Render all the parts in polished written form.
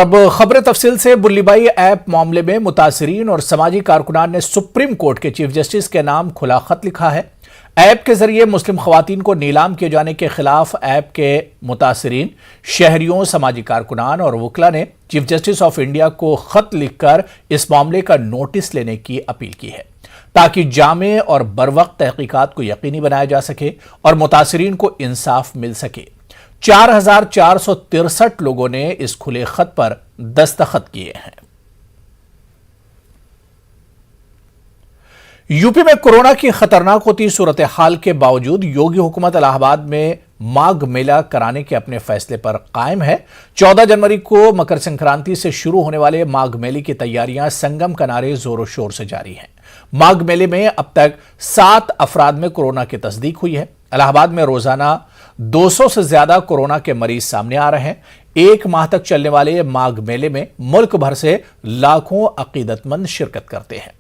अब खबर तफसील से। बुल्लीबाई ऐप मामले में मुतासिरीन और समाजी कारकुनान ने सुप्रीम कोर्ट के चीफ जस्टिस के नाम खुला खत लिखा है। ऐप के जरिए मुस्लिम खवातीन को नीलाम किए जाने के खिलाफ ऐप के मुतासिरीन, शहरियों, समाजी कारकुनान और वकला ने चीफ जस्टिस ऑफ इंडिया को खत लिखकर इस मामले का नोटिस लेने की अपील की है, ताकि जामे और बरवक्त तहकीकात को यकीनी बनाया जा सके और मुतासिरीन को इंसाफ मिल सके। 4,463 लोगों ने इस खुले खत पर दस्तखत किए हैं। यूपी में कोरोना की खतरनाक होती सूरत हाल के बावजूद योगी हुकूमत इलाहाबाद में माघ मेला कराने के अपने फैसले पर कायम है। 14 जनवरी को मकर संक्रांति से शुरू होने वाले माघ मेले की तैयारियां संगम किनारे जोरों शोर से जारी हैं। माघ मेले में अब तक 7 अफराद में कोरोना की तस्दीक हुई है। इलाहाबाद में रोजाना 200 से ज्यादा कोरोना के मरीज सामने आ रहे हैं। एक माह तक चलने वाले माघ मेले में मुल्क भर से लाखों अकीदतमंद शिरकत करते हैं।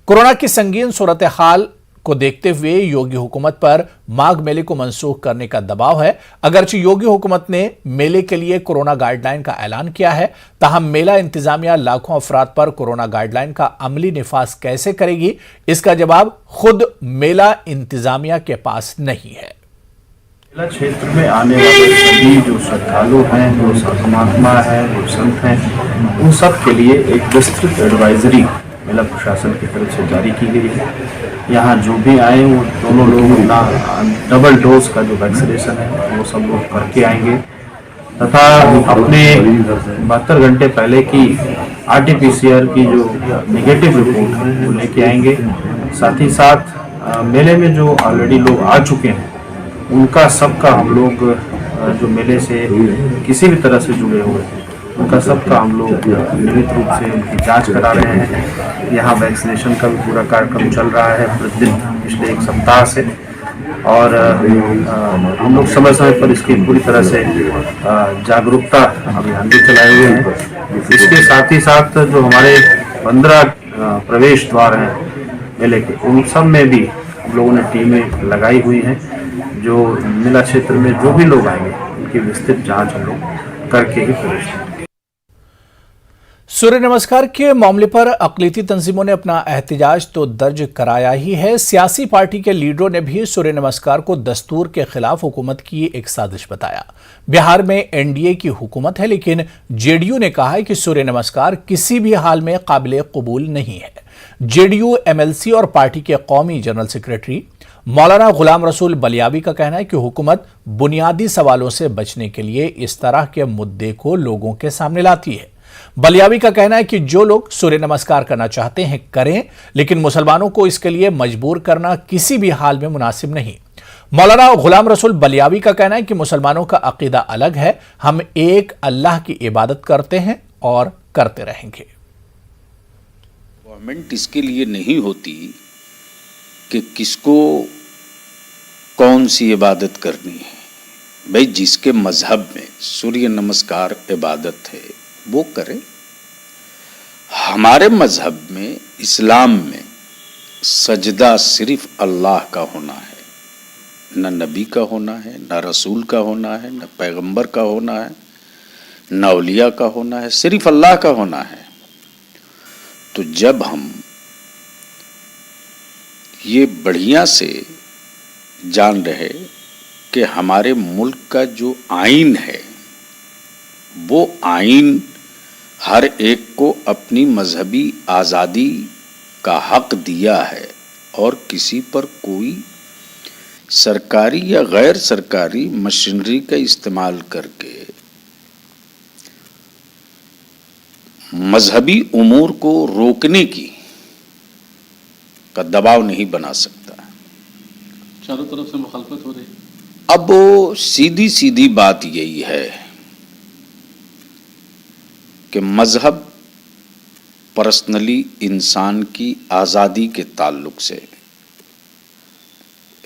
कोरोना की संगीन सूरत हाल को देखते हुए योगी हुकूमत पर माघ मेले को मनसूख करने का दबाव है। अगरचे योगी हुकूमत ने मेले के लिए कोरोना गाइडलाइन का ऐलान किया है, ताहम मेला इंतजामिया लाखों अफराद पर कोरोना गाइडलाइन का अमली निफाज कैसे करेगी, इसका जवाब खुद मेला इंतजामिया के पास नहीं है। मेला क्षेत्र में आने वाले सभी जो श्रद्धालु हैं, जो महात्मा हैं, जो संत हैं, उन सब के लिए एक विस्तृत एडवाइजरी मेला प्रशासन की तरफ से जारी की गई है। यहाँ जो भी आए वो दोनों लोग अपना डबल डोज का जो वैक्सीनेशन है वो सब लोग करके आएंगे तथा अपने 72 घंटे पहले की RT-PCR की जो नेगेटिव रिपोर्ट है वो लेके आएंगे। साथ ही साथ मेले में जो ऑलरेडी लोग आ चुके हैं उनका सबका हम लोग जो मेले से किसी भी तरह से जुड़े हुए हैं उनका सबका हम लोग नियमित रूप से उनकी जांच करा रहे हैं। यहाँ वैक्सीनेशन का भी पूरा कार्यक्रम चल रहा है प्रतिदिन पिछले 1 सप्ताह से, और हम लोग समय समय पर इसकी पूरी तरह से जागरूकता अभियान भी चलाए हुए हैं। इसके साथ ही साथ जो हमारे 15 प्रवेश द्वार हैं मेले के, उन सब में भी हम लोगों ने टीमें लगाई हुई हैं। जो मेला क्षेत्र में जो भी लोग आएंगे उनकी विस्तृत जांच हम लोग करके ही प्रवेश करेंगे। सूर्य नमस्कार के मामले पर अक़लियती तंजीमों ने अपना एहतजाज तो दर्ज कराया ही है। सियासी पार्टी के लीडरों ने भी सूर्य नमस्कार को दस्तूर के खिलाफ हुकूमत की एक साजिश बताया। बिहार में NDA की हुकूमत है, लेकिन JDU ने कहा है कि सूर्य नमस्कार किसी भी हाल में काबिल कबूल नहीं है। JDU MLC और पार्टी के कौमी जनरल सेक्रेटरी मौलाना गुलाम रसूल बलियावी का कहना है कि हुकूमत बुनियादी सवालों से बचने के लिए इस तरह के मुद्दे को लोगों के सामने लाती है। बलियावी का कहना है कि जो लोग सूर्य नमस्कार करना चाहते हैं करें, लेकिन मुसलमानों को इसके लिए मजबूर करना किसी भी हाल में मुनासिब नहीं। मौलाना गुलाम रसूल बलियावी का कहना है कि मुसलमानों का अकीदा अलग है, हम एक अल्लाह की इबादत करते हैं और करते रहेंगे। गवर्नमेंट इसके लिए नहीं होती कि किसको कौन सी इबादत करनी है। भाई जिसके मजहब में सूर्य नमस्कार इबादत है वो करे। हमारे मजहब में, इस्लाम में सजदा सिर्फ अल्लाह का होना है, न नबी का होना है, न रसूल का होना है, न पैगंबर का होना है, न औलिया का होना है, सिर्फ अल्लाह का होना है। तो जब हम ये बढ़िया से जान रहे कि हमारे मुल्क का जो आइन है वो आइन हर एक को अपनी मजहबी आज़ादी का हक दिया है और किसी पर कोई सरकारी या गैर सरकारी मशीनरी का इस्तेमाल करके मजहबी उमूर को रोकने की का दबाव नहीं बना सकता। चारों तरफ से मुखालफत हो रही। अब सीधी सीधी बात यही है कि मजहब पर्सनली इंसान की आज़ादी के ताल्लुक से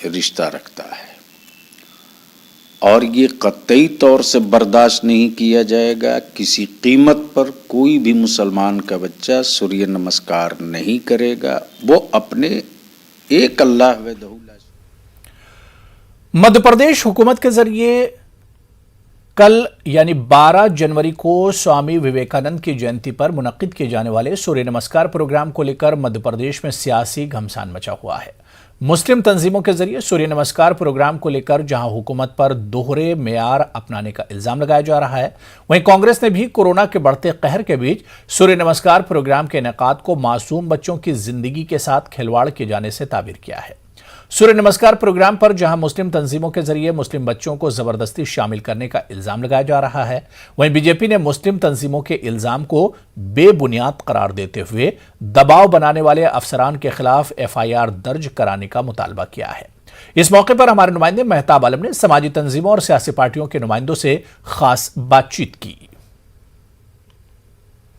रिश्ता रखता है और ये कतई तौर से बर्दाश्त नहीं किया जाएगा। किसी कीमत पर कोई भी मुसलमान का बच्चा सूर्य नमस्कार नहीं करेगा। वो अपने एक अल्लाह वहदहू ला। मध्य प्रदेश हुकूमत के जरिए कल यानी 12 जनवरी को स्वामी विवेकानंद की जयंती पर मुनक्किद किए जाने वाले सूर्य नमस्कार प्रोग्राम को लेकर मध्य प्रदेश में सियासी घमासान मचा हुआ है। मुस्लिम तंजीमों के जरिए सूर्य नमस्कार प्रोग्राम को लेकर जहां हुकूमत पर दोहरे मेयार अपनाने का इल्जाम लगाया जा रहा है, वहीं कांग्रेस ने भी कोरोना के बढ़ते कहर के बीच सूर्य नमस्कार प्रोग्राम के इनेकाद को मासूम बच्चों की जिंदगी के साथ खिलवाड़ किए जाने से ताबीर किया है। सूर्य नमस्कार प्रोग्राम पर जहां मुस्लिम तंजीमों के जरिए मुस्लिम बच्चों को जबरदस्ती शामिल करने का इल्जाम लगाया जा रहा है, वहीं बीजेपी ने मुस्लिम तंजीमों के इल्जाम को बेबुनियाद करार देते हुए दबाव बनाने वाले अफसरान के खिलाफ FIR दर्ज कराने का मुतालबा किया है। इस मौके पर हमारे नुमाइंदे मेहताब आलम ने समाजी तंजीमों और सियासी पार्टियों के नुमाइंदों से खास बातचीत की।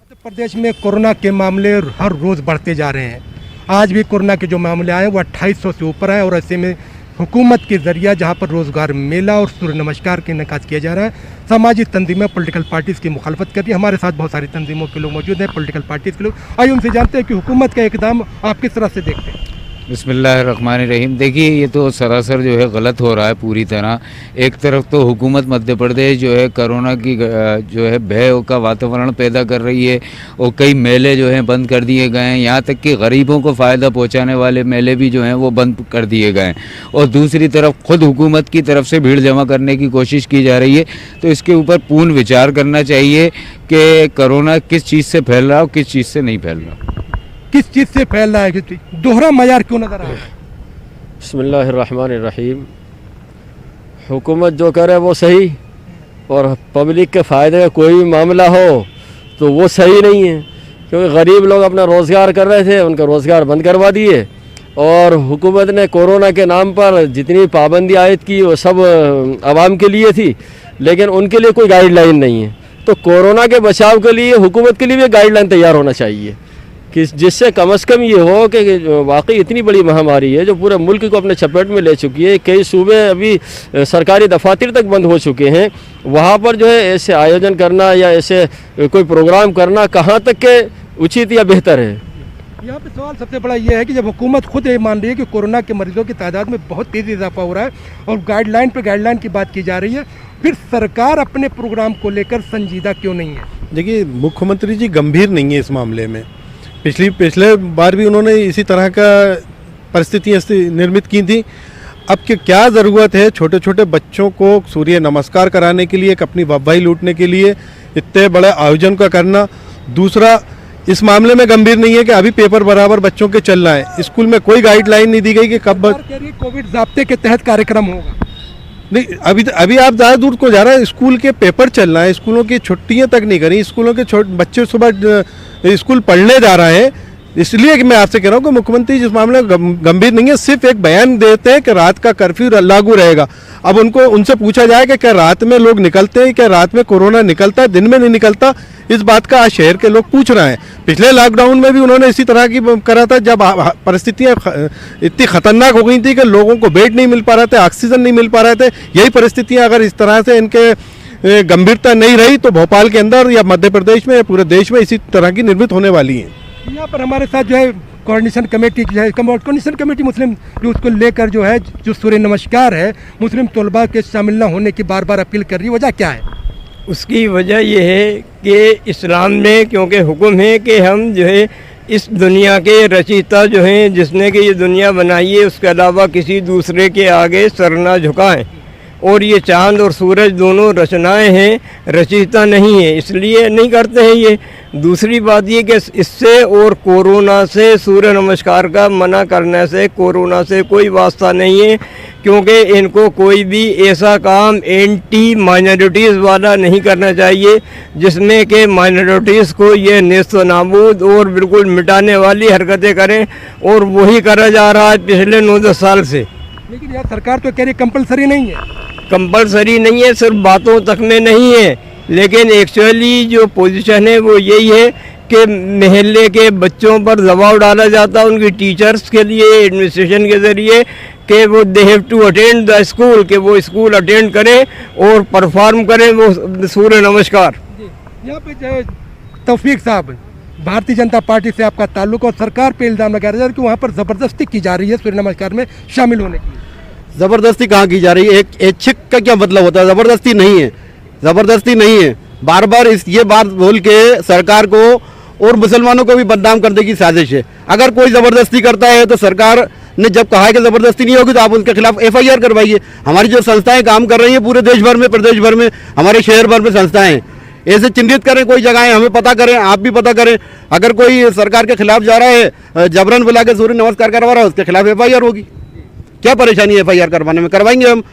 मध्य प्रदेश में कोरोना के मामले हर रोज बढ़ते जा रहे हैं। आज भी कोरोना के जो मामले आए वो 2800 से ऊपर है और ऐसे में हुकूमत के जरिए जहां पर रोजगार मेला और सूर्य नमस्कार के इनेकाद किया जा रहा है, सामाजिक तंजीमें पॉलिटिकल पार्टीज़ की मुखालफत कर रही है। हमारे साथ बहुत सारी तंजीमों के लोग मौजूद हैं, पॉलिटिकल पार्टीज़ के लोग। आइए उनसे जानते हैं कि हुकूमत का इक़दाम आप किस तरह से देखते हैं। बिस्मिल्लाहिर्रहमानिर्रहीम। देखिए, ये तो सरासर जो है गलत हो रहा है पूरी तरह। एक तरफ तो हुकूमत मध्य प्रदेश जो है कोरोना की जो है भय का वातावरण पैदा कर रही है और कई मेले जो हैं बंद कर दिए गए हैं, यहाँ तक कि गरीबों को फ़ायदा पहुँचाने वाले मेले भी जो हैं वो बंद कर दिए गए हैं। और दूसरी तरफ खुद हुकूमत की तरफ से भीड़ जमा करने की कोशिश की जा रही है। तो इसके ऊपर पूर्ण विचार करना चाहिए कि कोरोना किस चीज़ से फैल रहा है और किस चीज़ से नहीं फैल रहा, किस चीज़ से फैल रहा है, दोहरा मयार क्यों नजर आ रहा है। बिस्मिल्लाहिर्रहमानिर्रहीम। हुकूमत जो करे वो सही, और पब्लिक के फ़ायदे का कोई भी मामला हो तो वो सही नहीं है, क्योंकि गरीब लोग अपना रोज़गार कर रहे थे, उनका रोज़गार बंद करवा दिए। और हुकूमत ने कोरोना के नाम पर जितनी पाबंदी आयद की वो सब आवाम के लिए थी, लेकिन उनके लिए कोई गाइडलाइन नहीं है। तो कोरोना के बचाव के लिए हुकूमत के लिए भी गाइडलाइन तैयार होना चाहिए कि जिससे कम से कम ये हो कि वाकई इतनी बड़ी महामारी है जो पूरे मुल्क को अपने चपेट में ले चुकी है। कई सूबे अभी सरकारी दफातर तक बंद हो चुके हैं, वहाँ पर जो है ऐसे आयोजन करना या ऐसे कोई प्रोग्राम करना कहाँ तक के उचित या बेहतर है। यहाँ पे सवाल सबसे बड़ा ये है कि जब हुकूमत खुद ये मान रही है कि कोरोना के मरीजों की तादाद में बहुत तेज़ी इजाफा हो रहा है और गाइडलाइन पे गाइडलाइन की बात की जा रही है, फिर सरकार अपने प्रोग्राम को लेकर संजीदा क्यों नहीं है। देखिए, मुख्यमंत्री जी गंभीर नहीं है इस मामले में। पिछले बार भी उन्होंने इसी तरह का परिस्थितियाँ निर्मित की थी। अब क्या ज़रूरत है छोटे छोटे बच्चों को सूर्य नमस्कार कराने के लिए, एक अपनी वाहवाही लूटने के लिए इतने बड़े आयोजन का करना। दूसरा, इस मामले में गंभीर नहीं है कि अभी पेपर बराबर बच्चों के चल रहा है। स्कूल में कोई गाइडलाइन नहीं दी गई कि कब कोविड ज़ाब्ते के तहत कार्यक्रम होगा। नहीं, अभी आप ज़्यादा दूर को जा रहे हैं। स्कूल के पेपर चल रहा है, स्कूलों की छुट्टियां तक नहीं करी, स्कूलों के बच्चे सुबह स्कूल पढ़ने जा रहे हैं। इसलिए कि मैं आपसे कह रहा हूँ कि मुख्यमंत्री जिस मामले में गंभीर नहीं है, सिर्फ एक बयान देते हैं कि रात का कर्फ्यू लागू रहेगा। अब उनसे पूछा जाए कि क्या रात में लोग निकलते हैं, क्या रात में कोरोना निकलता है, दिन में नहीं निकलता। इस बात का आज शहर के लोग पूछ रहे हैं। पिछले लॉकडाउन में भी उन्होंने इसी तरह की करा था, जब परिस्थितियाँ इतनी खतरनाक हो गई थी कि लोगों को बेड नहीं मिल पा रहे थे, ऑक्सीजन नहीं मिल पा रहे थे। यही परिस्थितियाँ अगर इस तरह से इनके गंभीरता नहीं रही तो भोपाल के अंदर या मध्य प्रदेश में या पूरे देश में इसी तरह की निर्मित होने वाली है। यहाँ पर हमारे साथ जो है कोऑर्डिनेशन कमेटी जो है, कोऑर्डिनेशन कमेटी मुस्लिम जो उसको लेकर जो है जो सूर्य नमस्कार है, मुस्लिम तलबा के शामिल न होने की बार बार अपील कर रही है। वजह क्या है? उसकी वजह यह है कि इस्लाम में क्योंकि हुक्म है कि हम जो है इस दुनिया के रचयिता जो हैं, जिसने कि ये दुनिया बनाई है, उसके अलावा किसी दूसरे के आगे सर ना झुकाएं। और ये चांद और सूरज दोनों रचनाएं हैं, रचयिता नहीं है, इसलिए नहीं करते हैं ये। दूसरी बात ये कि इससे और कोरोना से, सूर्य नमस्कार का मना करने से कोरोना से कोई वास्ता नहीं है, क्योंकि इनको कोई भी ऐसा काम एंटी माइनॉरिटीज़ वाला नहीं करना चाहिए जिसमें कि माइनॉरिटीज़ को ये नेस्त नाबूद और बिल्कुल मिटाने वाली हरकतें करें, और वही करा जा रहा है पिछले 9-10 साल से। लेकिन यार सरकार तो कह रही कंपलसरी नहीं है। कंपलसरी नहीं है, सिर्फ बातों तक में नहीं है, लेकिन एक्चुअली जो पोजीशन है वो यही है कि महल्ले के बच्चों पर दबाव डाला जाता है उनकी टीचर्स के लिए, एडमिनिस्ट्रेशन के ज़रिए, कि वो they have to attend the school, कि वो स्कूल अटेंड करें और परफॉर्म करें वो सूर्य नमस्कार। यहाँ पे तौफीक साहब, भारतीय जनता पार्टी से आपका ताल्लुक और सरकार पे इल्ज़ाम लगाया जा रहा है कि वहाँ पर ज़बरदस्ती की जा रही है सूर्य नमस्कार में शामिल होने की। ज़बरदस्ती कहाँ की जा रही है? एक ऐच्छिक का क्या मतलब होता है? ज़बरदस्ती नहीं है, ज़बरदस्ती नहीं है। बार बार ये बात बोल के सरकार को और मुसलमानों को भी बदनाम करने की साजिश है। अगर कोई ज़बरदस्ती करता है तो सरकार ने जब कहा है कि ज़बरदस्ती नहीं होगी तो आप उनके खिलाफ FIR करवाइए। हमारी जो संस्थाएं काम कर रही हैं पूरे देश भर में, प्रदेश भर में, हमारे शहर भर में संस्थाएं हैं, ऐसे चिन्हित करें कोई जगहें, हमें पता करें, आप भी पता करें। अगर कोई सरकार के खिलाफ जा रहा है, जबरन बुला के सूर्य नमस्कार करवा रहा है, उसके खिलाफ FIR होगी। क्या परेशानी है FIR करवाने में? करवाएंगे हम।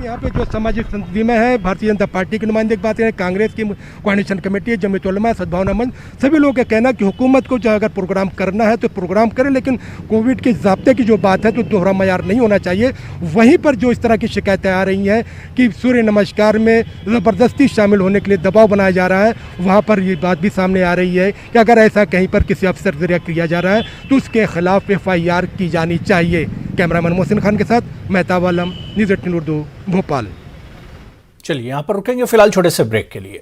यहाँ पे जो सामाजिक संस्कृति में है, भारतीय जनता पार्टी के नुमाइंदे की बात करें, कांग्रेस की कोऑर्डिनेशन कमेटी, जमीयत उलमा, सद्भावना मंच, सभी लोगों का कहना कि हुकूमत को जो अगर प्रोग्राम करना है तो प्रोग्राम करें, लेकिन कोविड के ज़ाब्ते की जो बात है तो दोहरा मयार नहीं होना चाहिए। वहीं पर जो इस तरह की शिकायतें आ रही हैं कि सूर्य नमस्कार में ज़बरदस्ती शामिल होने के लिए दबाव बनाया जा रहा है, वहाँ पर ये बात भी सामने आ रही है कि अगर ऐसा कहीं पर किसी अफसर जरिए किया जा रहा है तो उसके खिलाफ FIR की जानी चाहिए। कैमरामैन मोहसिन खान के साथ मेहताब आलम, न्यूज़ 18 उर्दू, भोपाल। चलिए यहां पर रुकेंगे फिलहाल छोटे से ब्रेक के लिए।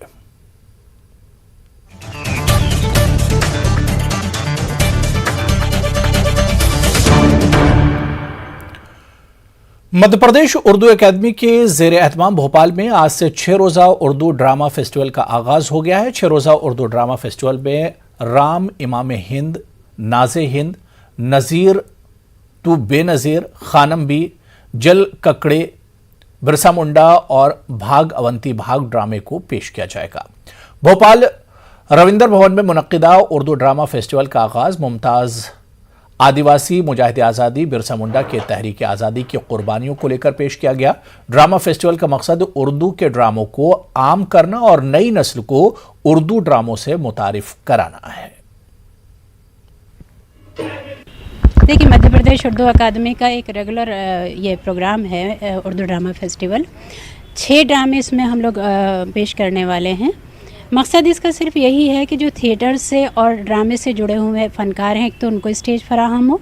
मध्य प्रदेश उर्दू एकेडमी के जेर एहतमाम भोपाल में आज से 6 रोजा उर्दू ड्रामा फेस्टिवल का आगाज हो गया है। 6 रोजा उर्दू ड्रामा फेस्टिवल में राम इमाम हिंद, नाज़े हिंद, नज़ीर तू बेनज़ीर, खानम बी, जल ककड़े, बिरसा मुंडा और भाग अवंती भाग ड्रामे को पेश किया जाएगा। भोपाल रविंदर भवन में मुनक्किदा उर्दू ड्रामा फेस्टिवल का आगाज मुमताज़ आदिवासी मुजाहिद आज़ादी बिरसा मुंडा के तहरीक आज़ादी की कुर्बानियों को लेकर पेश किया गया। ड्रामा फेस्टिवल का मकसद उर्दू के ड्रामों को आम करना और नई नस्ल को उर्दू ड्रामों से मुतारिफ कराना है। देखिए, मध्य प्रदेश उर्दू अकादमी का एक रेगुलर ये प्रोग्राम है उर्दू ड्रामा फेस्टिवल। 6 ड्रामे इसमें हम लोग पेश करने वाले हैं। मकसद इसका सिर्फ यही है कि जो थिएटर से और ड्रामे से जुड़े हुए फ़नकार हैं, एक तो उनको स्टेज फराहम हो,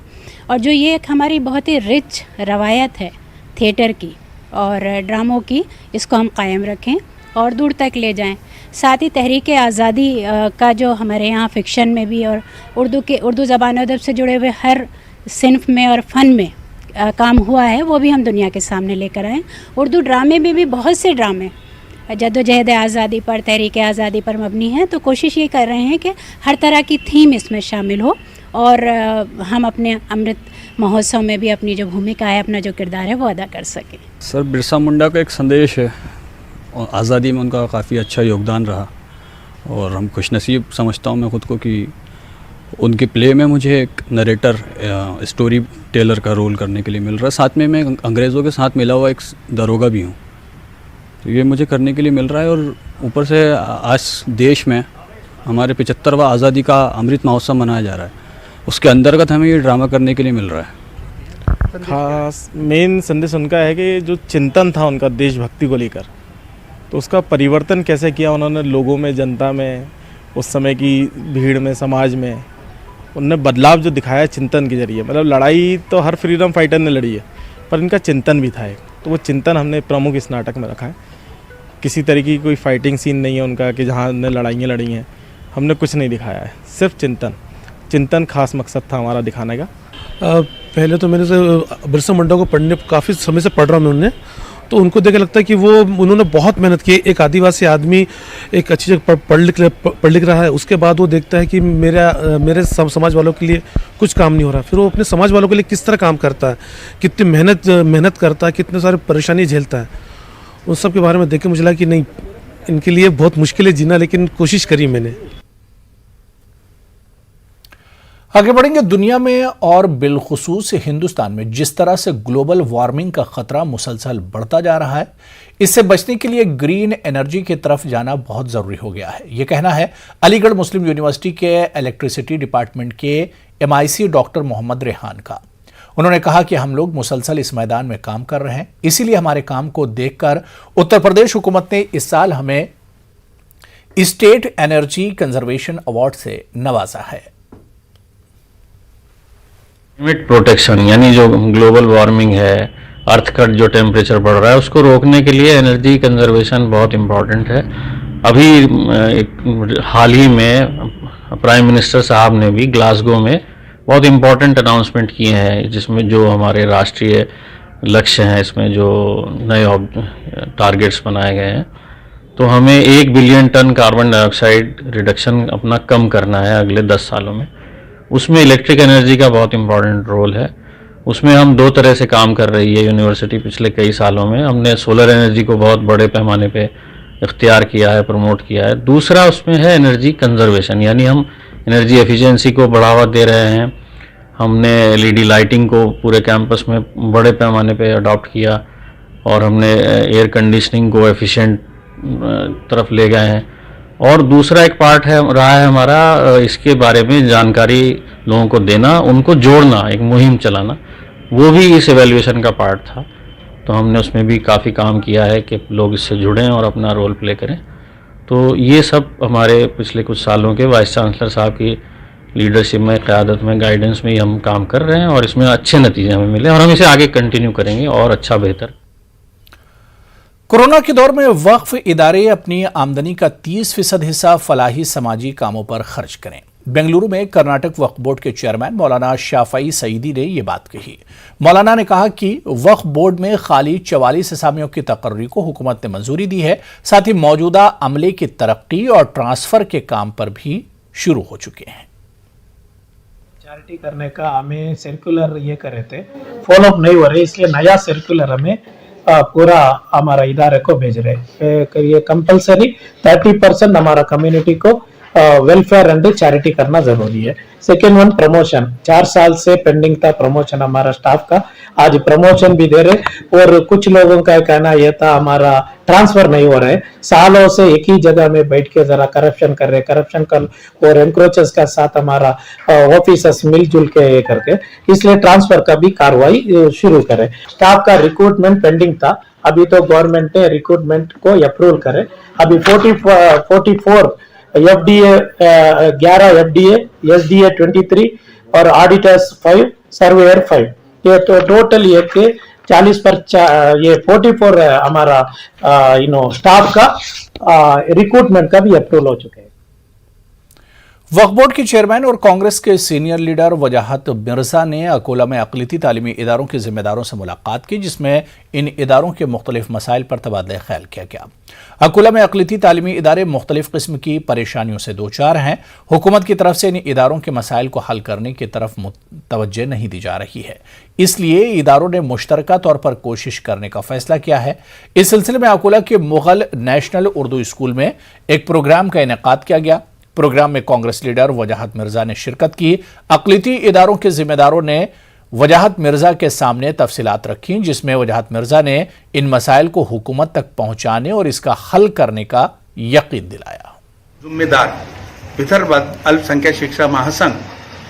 और जो ये एक हमारी बहुत ही रिच रवायत है थिएटर की और ड्रामों की, इसको हम कायम रखें और दूर तक ले जाएं। साथ ही तहरीक आज़ादी का जो हमारे यहाँ फ़िक्शन में भी और उर्दू ज़बान अदब से जुड़े हुए हर सिन्फ में और फ़न में काम हुआ है, वो भी हम दुनिया के सामने लेकर आएँ। उर्दू ड्रामे में भी बहुत से ड्रामे जद्दोजहद आज़ादी पर, तहरीक आज़ादी पर मबनी हैं, तो कोशिश ये कर रहे हैं कि हर तरह की थीम इसमें शामिल हो और हम अपने अमृत महोत्सव में भी अपनी जो भूमिका है, अपना जो किरदार है, वो अदा कर सकें। सर, बिरसा मुंडा का एक संदेश है और आज़ादी में उनका काफ़ी अच्छा योगदान रहा और हम खुशनसीब समझता हूँ मैं ख़ुद को कि उनके प्ले में मुझे एक नरेटर, स्टोरी टेलर का रोल करने के लिए मिल रहा है। साथ में मैं अंग्रेज़ों के साथ मिला हुआ एक दरोगा भी हूँ, तो ये मुझे करने के लिए मिल रहा है। और ऊपर से आज देश में हमारे 75वां आज़ादी का अमृत महोत्सव मनाया जा रहा है, उसके अंतर्गत हमें ये ड्रामा करने के लिए मिल रहा है। खास मेन संदेश उनका है कि जो चिंतन था उनका देशभक्ति को लेकर, तो उसका परिवर्तन कैसे किया उन्होंने लोगों में, जनता में, उस समय की भीड़ में, समाज में उनने बदलाव जो दिखाया चिंतन के जरिए। मतलब लड़ाई तो हर फ्रीडम फाइटर ने लड़ी है, पर इनका चिंतन भी था एक, तो वो चिंतन हमने प्रमुख इस नाटक में रखा है। किसी तरीके की कोई फाइटिंग सीन नहीं है उनका कि जहाँ उन्होंने लड़ाइयाँ लड़ी हैं, हमने कुछ नहीं दिखाया है, सिर्फ चिंतन खास मकसद था हमारा दिखाने का। पहले तो मैंने बिरसा मुंडा को पढ़ने काफ़ी समय से पढ़ रहा हूँ मैं उन्हें, तो उनको देख लगता है कि वो उन्होंने बहुत मेहनत की। एक आदिवासी आदमी एक अच्छी जगह पढ़ लिख रहा है, उसके बाद वो देखता है कि मेरे समाज वालों के लिए कुछ काम नहीं हो रहा, फिर वो अपने समाज वालों के लिए किस तरह काम करता है, कितनी मेहनत करता है, कितने सारे परेशानी झेलता है, उन सब के बारे में देख के मुझे लगा कि नहीं, इनके लिए बहुत मुश्किल है जीना, लेकिन कोशिश करी मैंने। आगे बढ़ेंगे। दुनिया में और बिलखुसूस हिंदुस्तान में जिस तरह से ग्लोबल वार्मिंग का खतरा मुसलसल बढ़ता जा रहा है, इससे बचने के लिए ग्रीन एनर्जी की तरफ जाना बहुत जरूरी हो गया है। यह कहना है अलीगढ़ मुस्लिम यूनिवर्सिटी के इलेक्ट्रिसिटी डिपार्टमेंट के MIC डॉक्टर मोहम्मद रेहान का। उन्होंने कहा कि हम लोग मुसलसल इस मैदान में काम कर रहे हैं, इसीलिए हमारे काम को देखकर उत्तर प्रदेश हुकूमत ने इस साल हमें स्टेट एनर्जी कंजर्वेशन अवार्ड से नवाजा है। क्लाइमेट प्रोटेक्शन यानी जो ग्लोबल वार्मिंग है, अर्थ का जो टेम्परेचर बढ़ रहा है, उसको रोकने के लिए एनर्जी कंजर्वेशन बहुत इम्पोर्टेंट है। अभी एक हाल ही में प्राइम मिनिस्टर साहब ने भी ग्लासगो में बहुत इम्पोर्टेंट अनाउंसमेंट किए हैं, जिसमें जो हमारे राष्ट्रीय लक्ष्य हैं, इसमें जो नए टारगेट्स बनाए गए हैं, तो हमें 1 billion ton carbon dioxide reduction अपना कम करना है अगले 10 सालों में। उसमें इलेक्ट्रिक एनर्जी का बहुत इम्पॉर्टेंट रोल है। उसमें हम 2 तरह से काम कर रही है यूनिवर्सिटी पिछले कई सालों में। हमने सोलर एनर्जी को बहुत बड़े पैमाने पे इख्तियार किया है, प्रमोट किया है। दूसरा उसमें है एनर्जी कंजर्वेशन, यानी हम एनर्जी एफिशिएंसी को बढ़ावा दे रहे हैं। हमने एलईडी लाइटिंग को पूरे कैंपस में बड़े पैमाने पे अडॉप्ट किया और हमने एयर कंडीशनिंग को एफिशिएंट तरफ ले गए हैं। और दूसरा एक पार्ट रहा है हमारा इसके बारे में जानकारी लोगों को देना, उनको जोड़ना, एक मुहिम चलाना, वो भी इस एवेल्युएशन का पार्ट था। तो हमने उसमें भी काफ़ी काम किया है कि लोग इससे जुड़ें और अपना रोल प्ले करें। तो ये सब हमारे पिछले कुछ सालों के वाइस चांसलर साहब की लीडरशिप में, क़यादत में, गाइडेंस में ही हम काम कर रहे हैं और इसमें अच्छे नतीजे हमें मिले और हम इसे आगे कंटिन्यू करेंगे और अच्छा बेहतर। कोरोना के दौर में वक्फ इदारे अपनी आमदनी का 30% हिस्सा फलाही समाजी कामों पर खर्च करें। बेंगलुरु में कर्नाटक वक्फ बोर्ड के चेयरमैन मौलाना शाफई सईदी ने यह बात कही। मौलाना ने कहा कि वक्फ बोर्ड में खाली 44 असामियों की तकर्री को हुकूमत ने मंजूरी दी है। साथ ही मौजूदा अमले की तरक्की और ट्रांसफर के काम पर भी शुरू हो चुके हैं। चैरिटी करने का हमें सर्कुलर ये कर रहे थे, फॉलो अप नहीं हो रहे, इसलिए नया सर्कुलर हमें पूरा हमारा इदारे को भेज रहे। ये कंपलसरी 30% हमारा कम्युनिटी को वेलफेयर एंड चैरिटी करना जरूरी है। सेकेंड वन प्रमोशन, 4 साल से पेंडिंग था प्रमोशन हमारा स्टाफ का, आज प्रमोशन भी दे रहे। और कुछ लोगों का कहना यह था हमारा ट्रांसफर नहीं हो रहा है, सालों से एक ही जगह में बैठ के जरा करप्शन कर रहे, करप्शन कर और एनक्रोचर्स का साथ हमारा ऑफिसर्स मिलजुल के करके, इसलिए ट्रांसफर का भी कार्रवाई शुरू करे। स्टाफ का रिक्रूटमेंट पेंडिंग था, अभी तो गवर्नमेंट ने रिक्रूटमेंट को अप्रूवल करे। अभी 44 FDA 11 FDA, SDA 23 और ऑडिटर्स 5, सर्वेयर 5, ये तो टोटल ये के 40 पर ये 44 हमारा स्टाफ का रिक्रूटमेंट का भी अप्रूवल हो चुके हैं। वक्फ बोर्ड के चेयरमैन और कांग्रेस के सीनियर लीडर वजाहत मिर्जा ने अकोला में अक़लियती तालीमी इदारों के जिम्मेदारों से मुलाकात की, जिसमें इन इदारों के मुख्तलिफ मसाइल पर तबादला ख्याल किया गया। अकोला में अक़लियती तालीमी इदारे मुख्तलिफ किस्म की परेशानियों से दो चार हैं। हुकूमत की तरफ से इन इदारों के मसाइल को हल करने की तरफ तवज्जो नहीं दी जा रही है, इसलिए इदारों ने मुश्तरका तौर पर कोशिश करने का फैसला किया है। इस सिलसिले में अकोला के मुगल नेशनल उर्दू स्कूल में एक प्रोग्राम का इनेकाद किया गया। प्रोग्राम में कांग्रेस लीडर वजाहत मिर्जा ने शिरकत की। अक़लियती इदारों के जिम्मेदारों ने वजाहत मिर्जा के सामने तफसीलात रखी, जिसमें वजाहत मिर्जा ने इन मसाइल को हुकूमत तक पहुंचाने और इसका हल करने का यकीन दिलाया। जिम्मेदार विदर्भ अल्पसंख्यक शिक्षा महासंघ,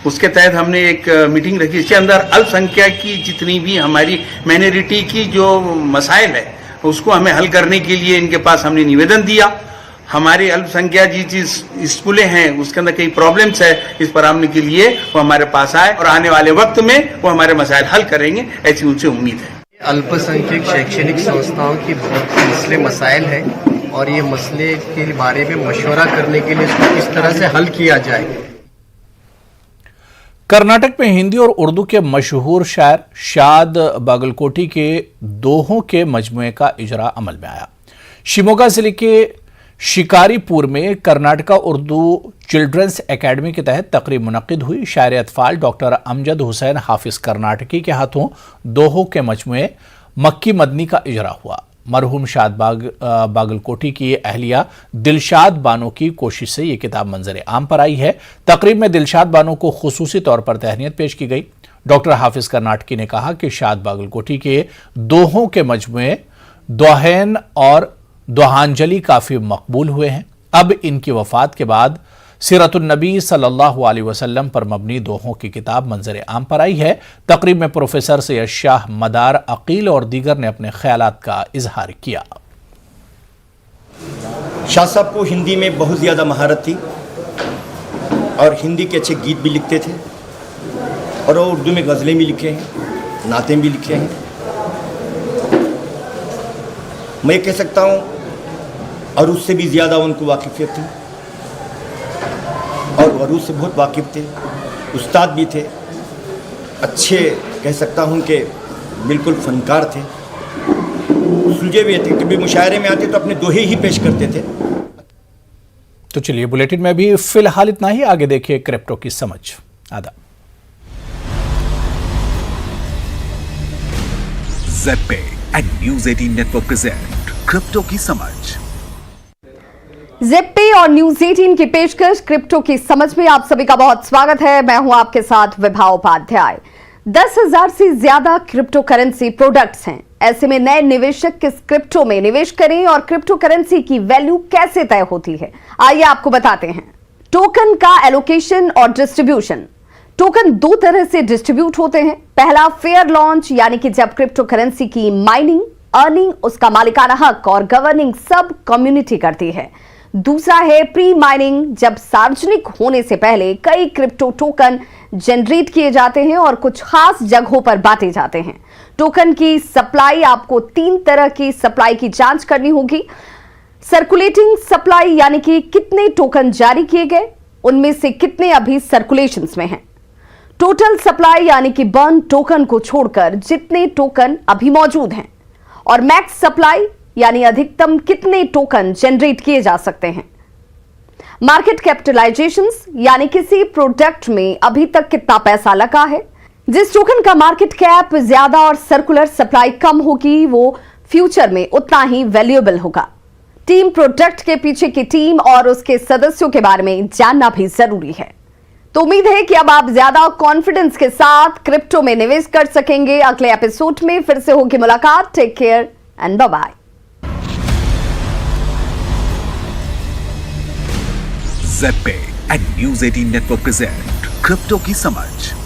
उसके तहत हमने एक मीटिंग रखी। इसके अंदर अल्पसंख्यक की जितनी भी हमारी माइनॉरिटी की जो मसाइल है उसको हमें हल करने के लिए इनके पास हमने निवेदन दिया। हमारी अल्पसंख्यक जिस स्कूलें हैं उसके अंदर कई प्रॉब्लम्स है, इस पर आने के लिए वो हमारे पास आए और आने वाले वक्त में वो हमारे मसाइल हल करेंगे, ऐसी उनसे उम्मीद है। अल्पसंख्यक शैक्षणिक संस्थाओं की बहुत मसले मसाइल हैं और ये मसले के बारे में मशवरा करने के लिए इसको किस तरह से हल किया जाए। कर्नाटक में हिंदी और उर्दू के मशहूर शायर शाद बागलकोटी के दोहों के मजमुए का इजरा अमल में आया। शिमोगा जिले के शिकारीपुर में कर्नाटका उर्दू चिल्ड्रंस एकेडमी के तहत तकरीब मुनक्किद हुई। शायर अतफाल डॉक्टर अमजद हुसैन हाफिज कर्नाटकी के हाथों दोहों के मजमुए मक्की मदनी का इजरा हुआ। मरहूम शाद बागलकोटी की अहलिया दिलशाद बानो की कोशिश से ये किताब मंजर आम पर आई है। तकरीब में दिलशाद बानो को खुसूसी तौर पर तहनीत पेश की गई। डॉक्टर हाफिज कर्नाटकी ने कहा कि शाद बागलकोटी के दोहों के मजमुए दोहैन और दोहांजलि काफ़ी मकबूल हुए हैं। अब इनकी वफ़ात के बाद सीरतुन्नबी सल्लल्लाहु अलैहि वसल्लम पर मबनी दोहों की किताब मंजर आम पर आई है। तकरीब में प्रोफेसर सैयद शाह मदार अकील और दीगर ने अपने ख्यालात का इजहार किया। शाह साहब को हिंदी में बहुत ज़्यादा महारत थी और हिंदी के अच्छे गीत भी लिखते थे और वो उर्दू में गज़लें भी लिखे हैं, नातें भी लिखे हैं। मैं कह सकता हूँ और उससे भी ज़्यादा उनको वाकिफ़ियत थी और अरूज से बहुत वाकिफ़ थे, उस्ताद भी थे, अच्छे कह सकता हूँ कि बिल्कुल फनकार थे, सुलझे हुए थे। कभी मुशायरे में आते तो अपने दोहे ही पेश करते थे। तो चलिए बुलेटिन में भी फिलहाल इतना ही। आगे देखिए क्रिप्टो की समझ। आदाब। ZebPay and News 18 network present crypto की समझ। ज़ेड-पे और न्यूज़ 18 की पेशकश क्रिप्टो की समझ में आप सभी का बहुत स्वागत है। मैं हूं आपके साथ विभा उपाध्याय। 10,000 से ज्यादा क्रिप्टो करेंसी प्रोडक्ट्स हैं। ऐसे में नए निवेशक किस क्रिप्टो में निवेश करें और क्रिप्टो करेंसी की वैल्यू कैसे तय होती है, आइए आपको बताते हैं। टोकन का एलोकेशन और डिस्ट्रीब्यूशन। टोकन दो तरह से डिस्ट्रीब्यूट होते हैं। पहला फेयर लॉन्च, यानी कि जब क्रिप्टो करेंसी की माइनिंग, अर्निंग, उसका मालिकाना हक और गवर्निंग सब कम्युनिटी करती है। दूसरा है प्री माइनिंग, जब सार्वजनिक होने से पहले कई क्रिप्टो टोकन जनरेट किए जाते हैं और कुछ खास जगहों पर बांटे जाते हैं। टोकन की सप्लाई, आपको 3 तरह की सप्लाई की जांच करनी होगी। सर्कुलेटिंग सप्लाई, यानी कि कितने टोकन जारी किए गए, उनमें से कितने अभी सर्कुलेशंस में हैं। टोटल सप्लाई, यानी कि बर्न टोकन को छोड़कर जितने टोकन अभी मौजूद हैं। और मैक्स सप्लाई, यानी अधिकतम कितने टोकन जनरेट किए जा सकते हैं। मार्केट कैपिटलाइजेशंस, यानी किसी प्रोडक्ट में अभी तक कितना पैसा लगा है। जिस टोकन का मार्केट कैप ज्यादा और सर्कुलर सप्लाई कम होगी, वो फ्यूचर में उतना ही वैल्यूएबल होगा। टीम, प्रोडक्ट के पीछे की टीम और उसके सदस्यों के बारे में जानना भी जरूरी है। तो उम्मीद है कि अब आप ज्यादा कॉन्फिडेंस के साथ क्रिप्टो में निवेश कर सकेंगे। अगले एपिसोड में फिर से होगी मुलाकात। Take care and bye bye. ZebPay and News 18 network present crypto की समझ।